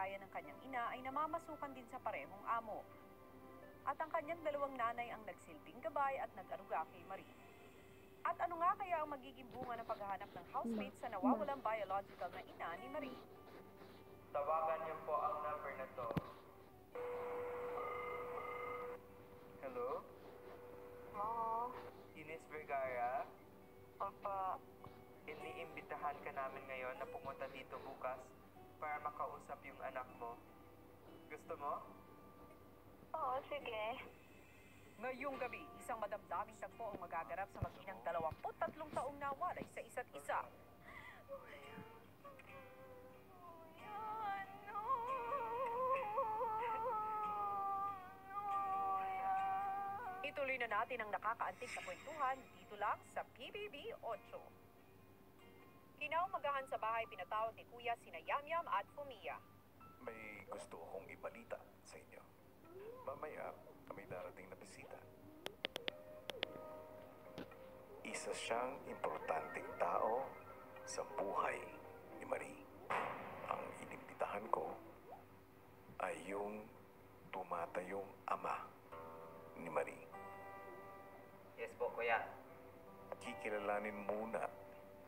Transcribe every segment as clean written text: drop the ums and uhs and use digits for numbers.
kalagayan ng kanyang ina ay namamasukan din sa parehong amo. At ang kanyang dalawang nanay ang nagsilbing gabay at nag-aruga kay Marie. At ano nga kaya ang magiging bunga ng paghahanap ng housemate sa nawawalang biological na ina ni Marie? Tawagan niyo po ang number na to. Hello? Oo. Ines Vergara? Opo. Iniimbitahan ka namin ngayon na pumunta dito bukas para makausap yung anak mo. Gusto mo? Oo, sige. Ngayong gabi, isang madamdaming tagpo ang magaganap sa mag-inang 23 taong nawalay sa isa't isa. Ituloy na natin ang nakakaantig na kwentuhan dito lang sa PBB 8. Kinaumagahan sa bahay pinatawag ni Kuya sina Yamyam at Fumiya. May gusto akong ibalita sa inyo. Mamaya, may darating na bisita. Isa siyang importanteng tao sa buhay ni Marie. Ang inimbitahan ko ay yung tumatayong ama ni Marie. Yes po, kuya. Kikilalanin muna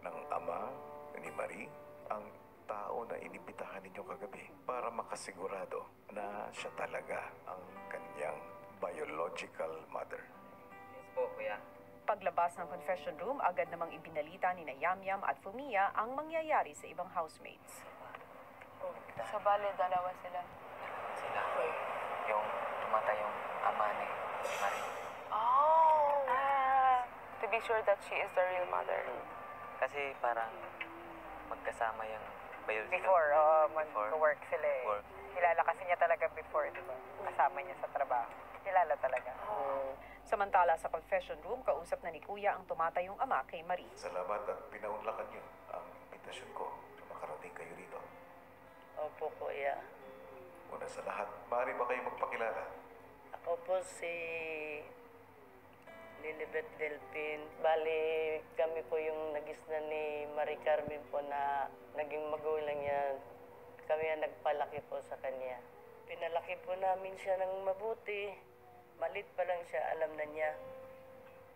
ng ama ni Marie ang tao na inimbitahan ninyo kagabi para makasigurado na siya talaga ang kanyang biological mother. Yes po, kuya. Paglabas ng confession room, agad namang ibinalita ni na Yamyam at Fumiya ang mangyayari sa ibang housemates. So, bale, dalawa sila. Sila. Yung tumatayong ama ni Marie. Oh! To be sure that she is the real mother. Kasi parang magkasama yung biological. Before, Before. mag-work sila eh. Work. Kilala kasi niya talaga before, di ba? Kasama niya sa trabaho. Kilala talaga. Samantala sa confession room, kausap na ni Kuya ang tumatayong ama kay Marie. Salamat at pinaunlakan niyo ang invitasyon ko na makarating kayo rito. Opo, kuya. Una sa lahat, maaari ba kayo magpakilala? Ako po si Lilibet Delpin. Bali, kami po yung nagisna ni Marie Carmen po na naging magulang niya. Kami ang nagpalaki po sa kanya. Pinalaki po namin siya ng mabuti. Malit pa lang siya, alam na niya.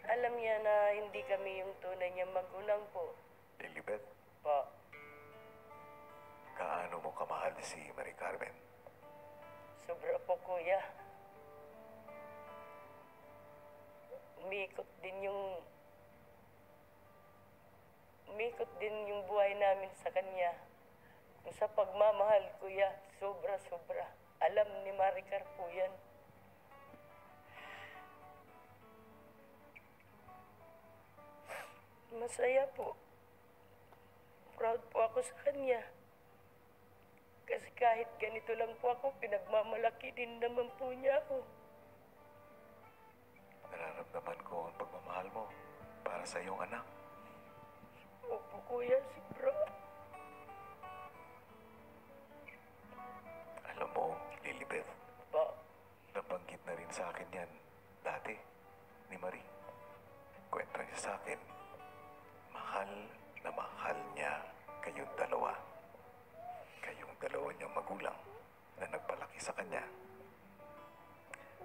Alam niya na hindi kami yung tunay niya magulang po. Lilibet, Po. kaano mo kamahal si Marie Carmen? Sobra po, kuya. Umikot din yung buhay namin sa kanya. Kung sa pagmamahal, kuya, sobra-sobra. Alam ni Maricar po yan. Masaya po. Proud po ako sa kanya. Kasi kahit ganito lang po ako, pinagmamalaki din naman po niya ako. Nararamdaman ko ang pagmamahal mo para sa iyong anak. Opo, kuya, sobra. Alam mo, Lilibet, Po. nabanggit na rin sa akin yan dati ni Marie. Kwento niya sa akin, mahal na mahal niya kayong dalawa. Kayong dalawa niyang magulang na nagpalaki sa kanya.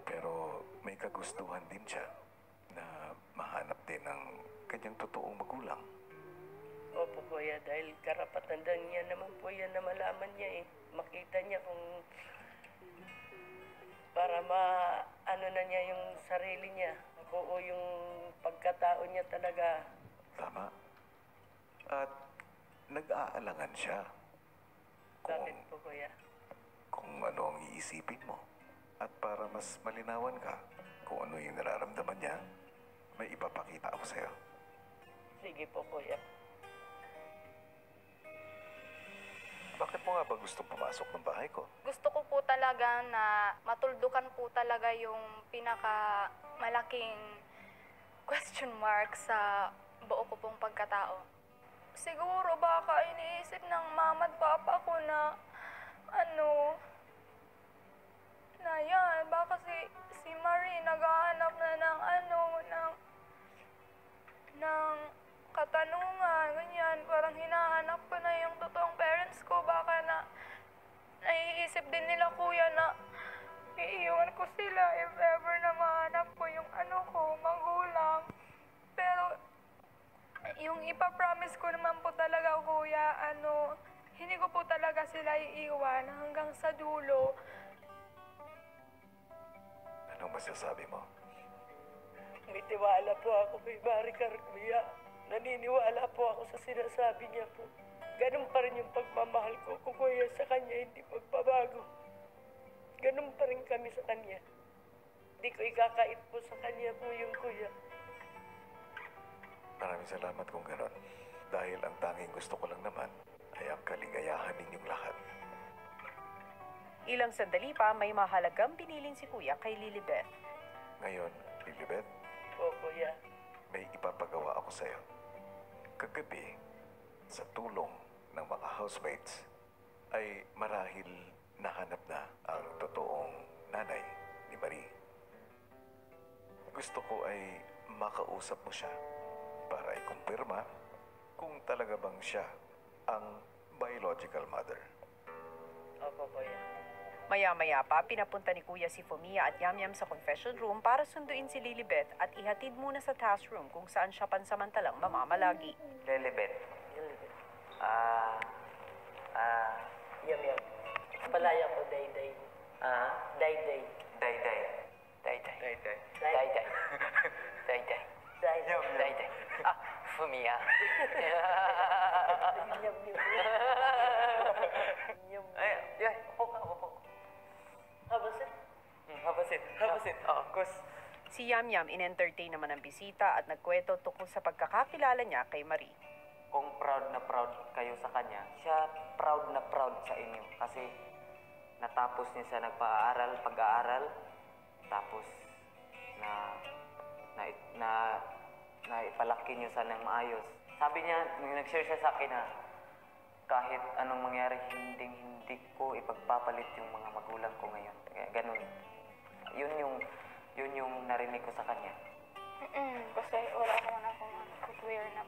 Pero may kagustuhan din siya na mahanap din ng kanyang totoong magulang. Opo, kuya, dahil karapatan din niya naman po yan na malaman niya eh. Makita niya kung para ano na niya yung sarili niya. Buo yung pagkatao niya talaga. Tama. At nag-aalangan siya Bakit po, kuya? kung ano ang iisipin mo. At para mas malinawan ka kung ano yung nararamdaman niya, may ipapakita ako sa'yo. Sige po, kuya. Bakit mo nga ba gustong pumasok ng bahay ko? Gusto ko po talaga na matuldukan po talaga yung pinakamalaking question mark sa buo ko pong pagkatao. Siguro baka iniisip ng mama at papa ko na na yan, baka si Marie naghahanap na ng katanungan, ganyan, parang hinahanap ko na yung totoong parents ko, baka naiisip din nila kuya na iiwan ko sila if ever na mahanap ko yung magulang. Pero yung ipapromise ko naman po talaga kuya, hindi ko po talaga sila iiwan hanggang sa dulo. Anong masasabi mo? May tiwala po ako kay Maricar, kuya. Naniniwala po ako sa sinasabi niya po. Ganun pa rin yung pagmamahal ko, kuya, sa kanya, hindi magbabago. Ganun pa rin kami sa kanya. Hindi ko ikakait po sa kanya po yung kuya. Maraming salamat kung ganon. Dahil ang tanging gusto ko lang naman ay ang kaligayahan ninyong lahat. Ilang sandali pa, may mahalagang pinilin si Kuya kay Lilibeth. Ngayon, Lilibeth, Po, kuya. may ipapagawa ako sa'yo. Kagabi, sa tulong ng mga housemates, ay marahil nahanap na ang totoong nanay ni Marie. Gusto ko ay makausap mo siya para ikumpirma kung talaga bang siya ang biological mother. Opo, kuya. Maya-maya pa, pinapunta ni Kuya si Fumia at Yamyam sa confession room para sunduin si Lilibeth at ihatid muna sa task room kung saan siya pansamantalang mamamalagi. Lilibeth, Yam. Palaya ko, Day-Day. Day-Day. Day-Day. Day-day. Day-Day. Day-day. Day-day. Yum, yum. Day-day. Fumia. Ay, yeah, upo. Habasit. Habasit. Kus. Si Yamyam in-entertain naman ang bisita at nagkwento tungkol sa pagkakakilala niya kay Marie. Kung proud na proud kayo sa kanya, siya proud na proud sa inyo. Kasi natapos niya sa pag-aaral, tapos na ipalaki niyo sana ng maayos. Sabi niya, nag-share siya sa akin na kahit anong mangyari, hindi ko ipagpapalit yung mga magulang ko ngayon. Kaya ganun. Yun yung narinig ko sa kanya. Kasi wala ko na akong footwear na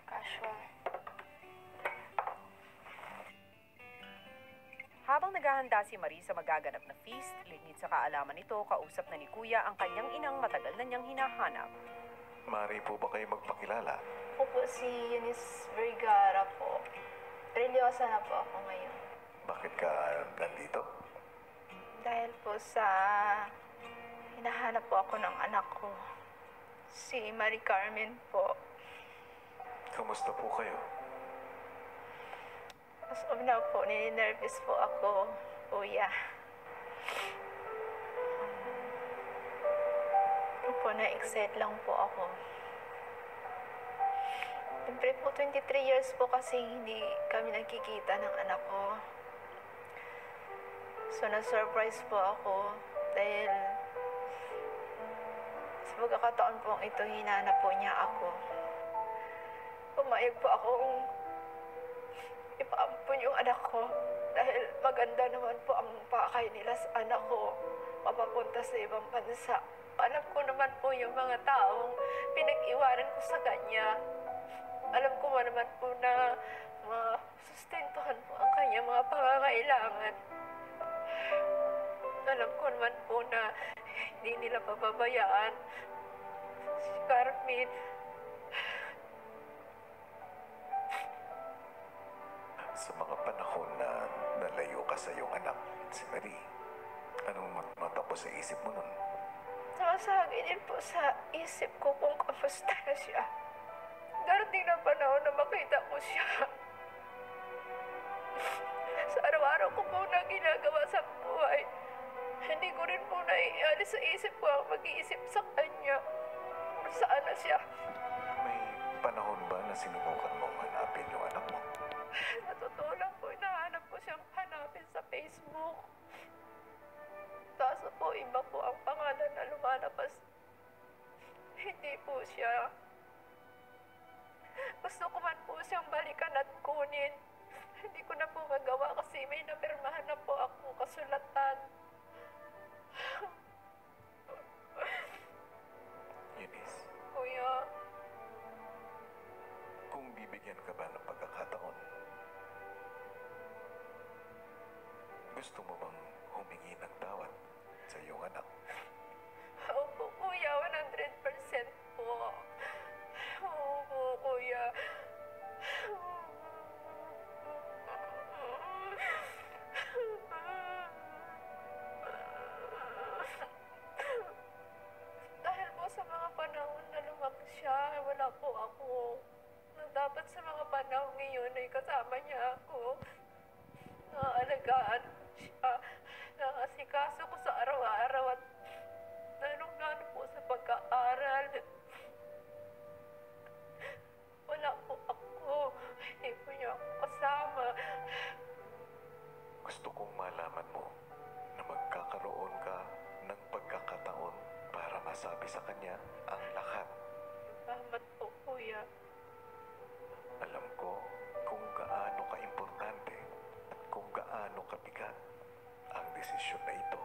casual. Habang naghahanda si Marie sa magaganap na feast, lingid sa kaalaman nito, kausap na ni Kuya ang kanyang inang matagal na niyang hinahanap. Maaari po ba kayo magpakilala? Ako po si Eunice Vergara po. Religyosa na po ako ngayon. Bakit ka nandito? Dahil po sa hinahanap po ako ng anak ko. Si Marie Carmen po. Kamusta po kayo? As of now po, nininervous po ako, Kuya. Na-excite lang po ako. Siyempre po, 23 years po kasi hindi kami nagkikita ng anak ko. So, na-surprise po ako dahil sa pagkakataon po ito, hinanap po niya ako. Pumayag po akong ipaampun yung anak ko dahil maganda naman po ang pakay nila sa anak ko mapapunta sa ibang bansa. Alam ko naman po yung mga taong pinag-iwanan ko sa kanya. Alam ko naman po na masustentuhan po ang kanya mga pangangailangan. Alam ko naman po na hindi nila pababayaan si Carmen. Sa mga panahon na nalayo ka sa iyong anak, si Marie, anong matapos sa isip mo nun? Nakasagay din po sa isip ko kung kamusta na siya. Darating na panahon na makita ko siya. Sa araw-araw ko po na ginagawa sa buhay, hindi ko rin po naialis sa isip ko ang mag-iisip sa kanya. Kung saan na siya. May panahon ba na sinubukan mong hanapin yung anak mo? Natotoo lang po, hinahanap ko siyang hanapin sa Facebook. Kaso po, iba po ang pangalan na lumalabas. Hindi po siya. Gusto ko man po siyang balikan at kunin. Hindi ko na po magawa kasi may napirmahan na po akong kasulatan. Eunice, Kuya, kung bibigyan ka ba ng pagkakataon, Gusto mo bang humingi ng tawad sa iyong anak? Opo, kuya. 100% po. Opo, kuya. Dahil po sa mga panahon na lumaki siya, wala po ako. Na dapat sa mga panahon ngayon ay kasama niya ako. Naaalagaan siya. Naasikaso ko sa araw-araw at lalong-lalo po sa pag-aaral. Wala po ako. Hindi po niya ako kasama. Gusto kong malaman mo na magkakaroon ka ng pagkakataon para masabi sa kanya ang lahat. Salamat po, kuya. Alam ko kung gaano ka-importante at kung gaano kabigat ang desisyon na ito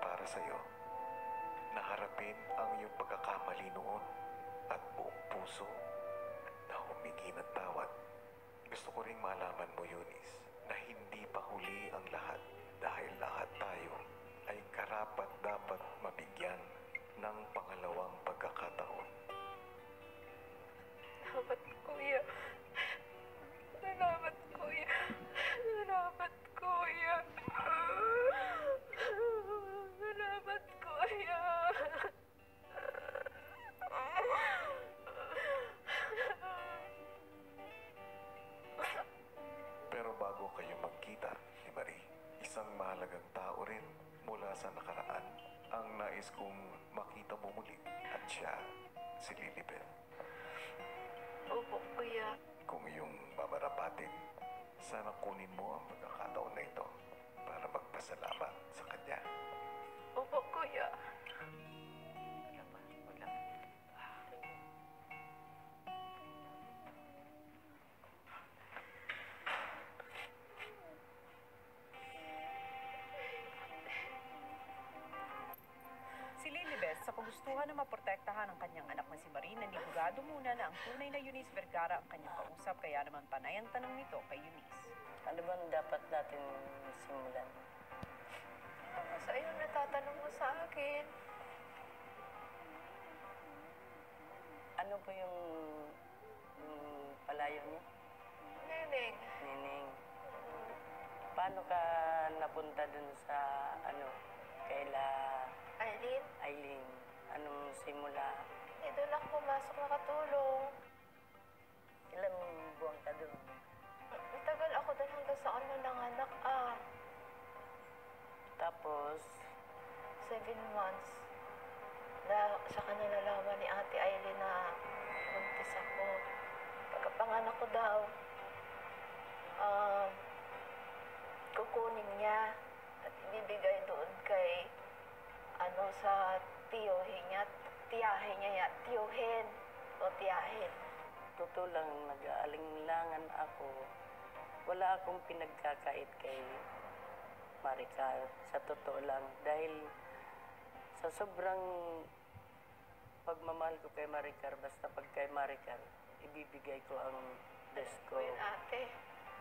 para sa iyo. Naharapin ang iyong pagkakamali noon at buong puso na humingi ng tawad. Gusto ko ring malaman mo, Eunice, na hindi pa huli ang lahat dahil lahat tayo ay karapat dapat mabigyan ng pangalawang pagkakataon. Salamat, kuya. Salamat, kuya. Salamat, kuya. Salamat, kuya. Pero bago kayo magkita ni Marie, isang mahalagang tao rin mula sa nakaraan ang nais kong makita mo muli at siya si Lilibet. Opo, kuya. Kung iyong babarapatin, sana kunin mo ang pagkakataon na ito para magpasalamat sa kanya. Opo, kuya. Si Lilibet, sa kagustuhan na maprotektahan ang kanyang anak na si Marie, nanigurado muna na ang tunay na Eunice Vergara ang kanyang kausap, kaya naman panay ang tanong nito kay Eunice. Ano ba ang dapat natin simulan? Sa iyo natatanong mo sa akin. Ano po yung palayo niya? Neneng. Nining. Paano ka napunta dun sa kaila Eileen, Eileen? Anong simula? doon ako pumasok nakatulong. Ilang buwan ka dun? Matagal ako doon hanggang sa ano nanganak Tapos, 7 months. Na sa kanya nalaman ni Ate Eileen na buntis ako. Pagkapanganak ko daw, kukunin niya at ibibigay doon kay sa tiyahin niya, tiyuhin o tiyahin. totoo lang, nag-aalinlangan ako. Wala akong pinagkakait kay Maricar. Sa totoo lang. Dahil sa sobrang pagmamahal ko kay Maricar, basta pag kay Maricar, ibibigay ko ang best ko. Yun, ate.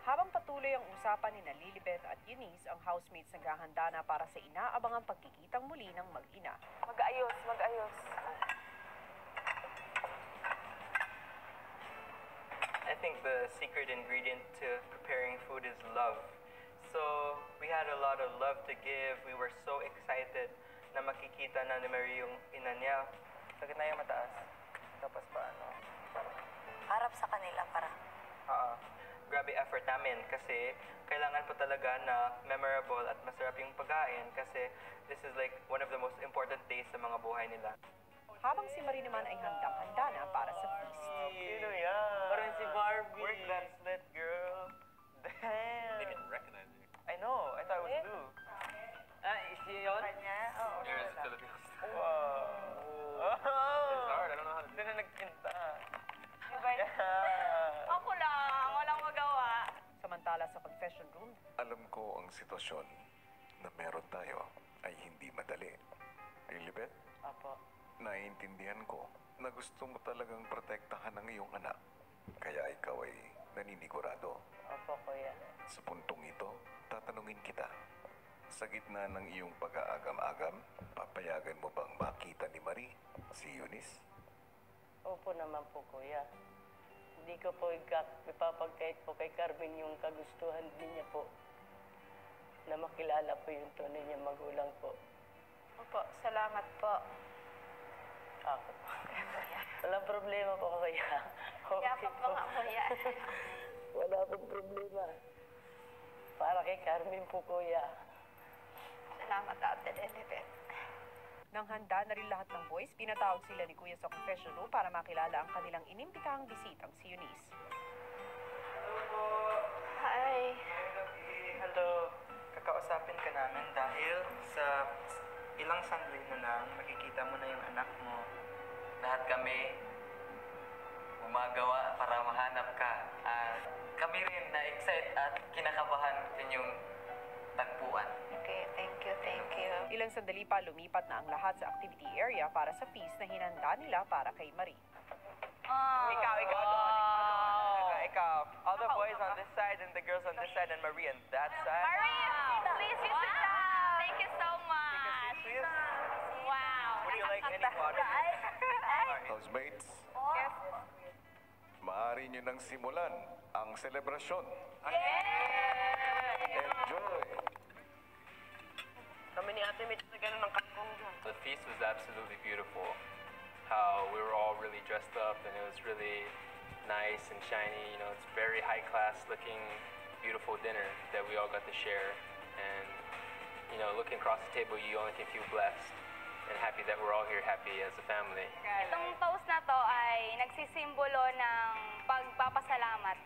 Habang patuloy ang usapan ni Lilibet at Eunice, ang housemates naghahanda na para sa inaabangang pagkikitang muli ng mag-ina. Mag-ayos. I think the secret ingredient to preparing food is love. So, we had a lot of love to give. We were so excited na makikita na ni Mary yung ina niya. Sakit na yung mataas. Tapos paano? Harap sa kanila para. Grabe effort namin kasi kailangan po talaga na memorable at masarap yung pagkain kasi this is like one of the most important days sa mga buhay nila. Habang si Marie naman ay handang-handa na para sa feast. Sino yan? Parang si Barbie. We're glanslet, girl. Damn. They didn't recognize me. I know. I thought it was Lou. Is she yun? Kanya? Oo. There's Filipinos. Wow. It's hard. I don't know how to do it. Hindi na nagkinta. Ako lang. Walang magawa. Samantala sa confession room, Alam ko ang sitwasyon na meron tayo ay hindi madali. Lilibet, Apo. naiintindihan ko na gusto mo talagang protektahan ang iyong anak. Kaya ikaw ay naninigurado. Apo, kuya. Sa puntong ito, tatanungin kita, Sa gitna ng iyong pag-aagam-agam, papayagan mo bang makita ni Marie si Eunice? Opo naman po, kuya. Hindi ko po ipapagkait po kay Carmen yung kagustuhan din niya po na makilala po yung tunay niya magulang po. Opo, salamat po. Ako po. Walang problema po, kuya. Yakap po nga po yan. Wala pong problema. Para kay Carmen po, kuya. Salamat, Ate Lilibet. Nang handa na rin lahat ng boys, pinatawag sila ni Kuya sa confession room para makilala ang kanilang inimbitahang bisitang si Eunice. Hi. Hello. Kakausapin ka namin dahil sa ilang sandali na lang, makikita mo na yung anak mo. Lahat kami gumagawa para mahanap ka. Kami rin na-excite at kinakabahan inyong tagpuan. Okay, thank you, thank you. Ilang sandali pa lumipat na ang lahat sa activity area para sa feast na hinanda nila para kay Marie. Ikaw. All the boys on this side and the girls on this side and Marie on that side. Marie, please, you sit down. Thank you so much. Please. Wow. Would you like any water? Housemates, maaari nyo nang simulan ang selebrasyon. Enjoy! Kami ni Ate Mitch na gano'n ng kangkong dyan. The feast was absolutely beautiful. How we were all really dressed up and it was really nice and shiny. You know, it's very high class looking, beautiful dinner that we all got to share. And, you know, looking across the table, you only can feel blessed and happy that we're all here happy as a family. Itong toast na to ay nagsisimbolo ng pagpapasalamat.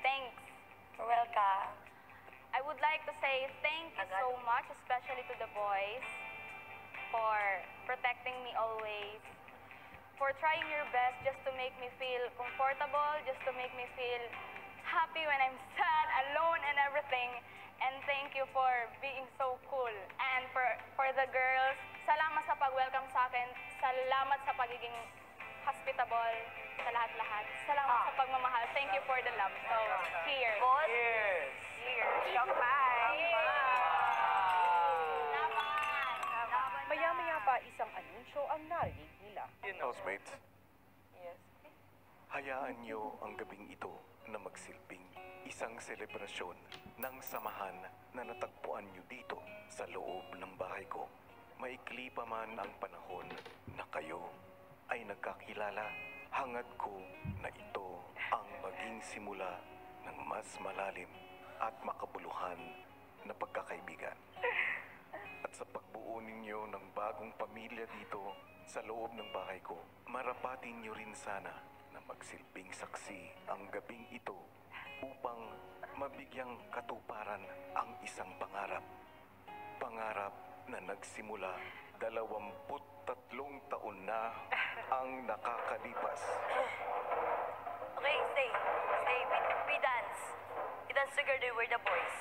Thanks. You're welcome. I would like to say thank you so much, especially to the boys, for protecting me always, for trying your best just to make me feel comfortable, just to make me feel happy when I'm sad, alone, and everything. And thank you for being so cool. And for the girls, salamat sa pag-welcome sa akin. Salamat sa pagiging hospitable sa lahat-lahat. Salamat sa pagmamahal. Thank you for the love. So, cheers. Cheers! Maya-maya pa isang anunsyo ang narinig nila. Housemates, Yes. hayaan nyo ang gabing ito na magsilbing isang selebrasyon ng samahan na natagpuan nyo dito sa loob ng bahay ko. Maikli pa man ang panahon na kayo ay nagkakilala, hangad ko na ito ang maging simula ng mas malalim at makabuluhan na pagkakaibigan. At sa pagbuo ninyo ng bagong pamilya dito sa loob ng bahay ko, marapatin nyo rin sana na magsilbing saksi ang gabing ito upang mabigyang katuparan ang isang pangarap. Pangarap na nagsimula 23 taon na ang nakakalipas. Okay, stay. Stay. We dance. We dance together with the boys.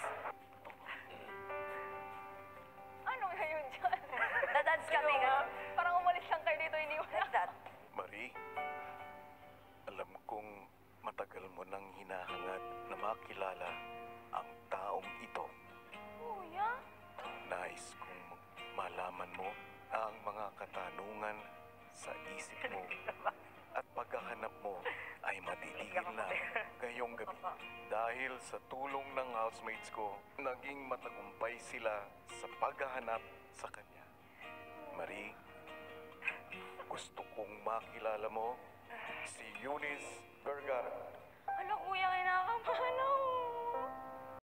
Ano yun dyan? Na-dance kami. Parang umalis lang kayo dito, iniwan. Like that. Marie, alam kong matagal mo nang hinahangad na makilala ang taong ito. Kuya? Nais kong malaman mo ang mga katanungan sa isip mo at paghahanap mo ay matitigil na ngayong gabi. Dahil sa tulong ng housemates ko, naging matagumpay sila sa paghahanap sa kanya. Marie, gusto kong makilala mo si Eunice Vergara. Ano kuya, kinakabahan ako.